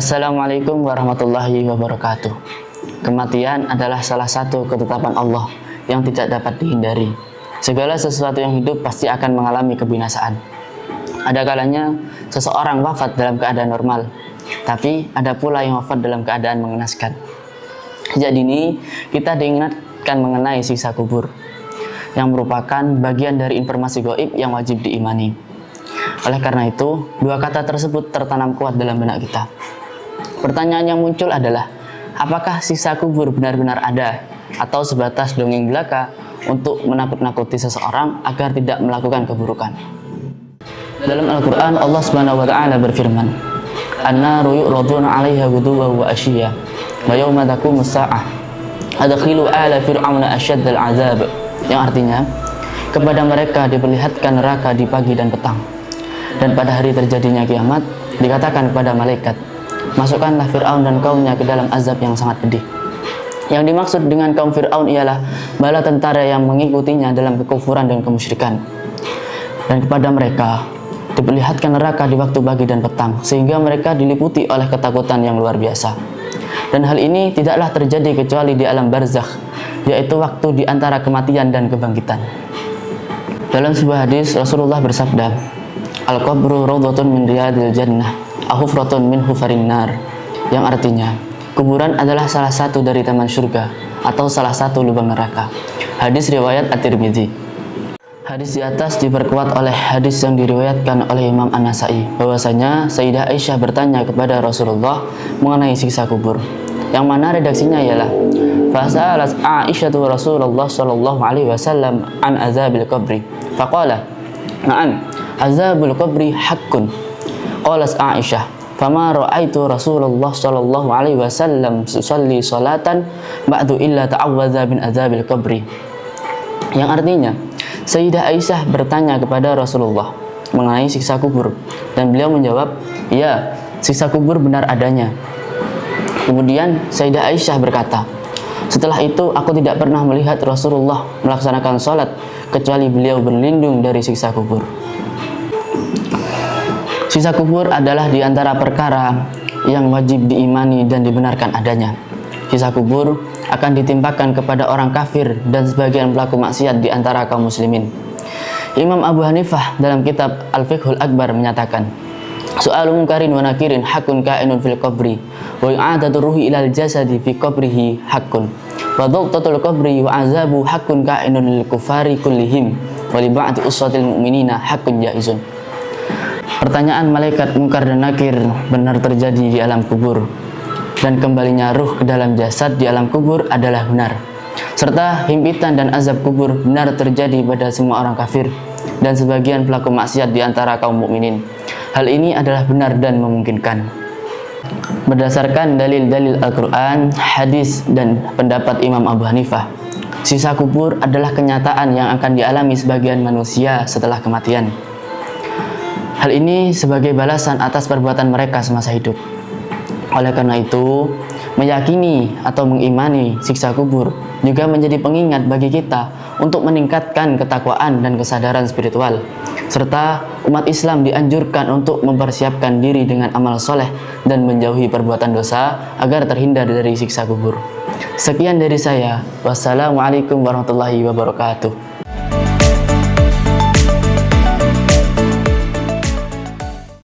Assalamualaikum warahmatullahi wabarakatuh. Kematian adalah salah satu ketetapan Allah yang tidak dapat dihindari. Segala sesuatu yang hidup pasti akan mengalami kebinasaan. Ada kalanya seseorang wafat dalam keadaan normal, tapi ada pula yang wafat dalam keadaan mengenaskan. Sejak dini kita diingatkan mengenai siksa kubur, yang merupakan bagian dari informasi gaib yang wajib diimani. Oleh karena itu, dua kata tersebut tertanam kuat dalam benak kita. Pertanyaan yang muncul adalah, apakah siksa kubur benar-benar ada atau sebatas dongeng belaka untuk menakut-nakuti seseorang agar tidak melakukan keburukan? Dalam Al-Quran, Allah Subhanahu wa Ta'ala berfirman, "An-naru yu'raduna 'alaiha ghuduwwan wa 'ashiyya, wa yawma taqumus sa'ah, adkhilu ala fir'auna asyaddal 'adzab." Yang artinya, kepada mereka diperlihatkan neraka di pagi dan petang, dan pada hari terjadinya kiamat dikatakan kepada malaikat, masukkanlah Fir'aun dan kaumnya ke dalam azab yang sangat pedih. Yang dimaksud dengan kaum Fir'aun ialah bala tentara yang mengikutinya dalam kekufuran dan kemusyrikan. Dan kepada mereka diperlihatkan neraka di waktu pagi dan petang, sehingga mereka diliputi oleh ketakutan yang luar biasa. Dan hal ini tidaklah terjadi kecuali di alam barzakh, yaitu waktu di antara kematian dan kebangkitan. Dalam sebuah hadis, Rasulullah bersabda, "Al-qabru rawdatun min riyadil jannah, ahufratun min hufarin nar." Yang artinya, kuburan adalah salah satu dari taman surga atau salah satu lubang neraka. Hadis riwayat At-Tirmidzi. Hadis di atas diperkuat oleh hadis yang diriwayatkan oleh Imam An-Nasa'i, bahwasanya Sayyidah Aisyah bertanya kepada Rasulullah mengenai siksa kubur, yang mana redaksinya ialah, "Fasa'alat Aisyatu Rasulullah sallallahu alaihi wasallam an azabil qabri, faqala, na'am, azabul qabri haqqun." Qalat Aisyah, "Fama ra'aitu Rasulullah sallallahu alaihi wasallam yusalli salatan ba'du illa ta'awwadza min azabil qabri." Yang artinya, Sayyidah Aisyah bertanya kepada Rasulullah mengenai siksa kubur, dan beliau menjawab, "Ya, siksa kubur benar adanya." Kemudian Sayyidah Aisyah berkata, "Setelah itu aku tidak pernah melihat Rasulullah melaksanakan sholat kecuali beliau berlindung dari siksa kubur." Siksa kubur adalah di antara perkara yang wajib diimani dan dibenarkan adanya. Siksa kubur akan ditimpakan kepada orang kafir dan sebagian pelaku maksiat di antara kaum muslimin. Imam Abu Hanifah dalam kitab Al-Fiqhul Akbar menyatakan, "Su'alu munkarin wa nakirin hakun ka'inun fil qabri, wa i'adatu ruhi ilal jasadi fi qabrihi hakun, wa dhaqtatul qabri wa azabu hakun ka'inun lil kufari kullihim, wa li ba'di uswatil mu'minina hakun jaizun." Pertanyaan malaikat mungkar dan nakir benar terjadi di alam kubur, dan kembalinya ruh ke dalam jasad di alam kubur adalah benar, serta himpitan dan azab kubur benar terjadi pada semua orang kafir dan sebagian pelaku maksiat di antara kaum mukminin. Hal ini adalah benar dan memungkinkan. Berdasarkan dalil-dalil Al-Quran, hadis, dan pendapat Imam Abu Hanifah, siksa kubur adalah kenyataan yang akan dialami sebagian manusia setelah kematian. Hal ini sebagai balasan atas perbuatan mereka semasa hidup. Oleh karena itu, meyakini atau mengimani siksa kubur juga menjadi pengingat bagi kita untuk meningkatkan ketakwaan dan kesadaran spiritual, serta umat Islam dianjurkan untuk mempersiapkan diri dengan amal soleh dan menjauhi perbuatan dosa agar terhindar dari siksa kubur. Sekian dari saya. Wassalamualaikum warahmatullahi wabarakatuh.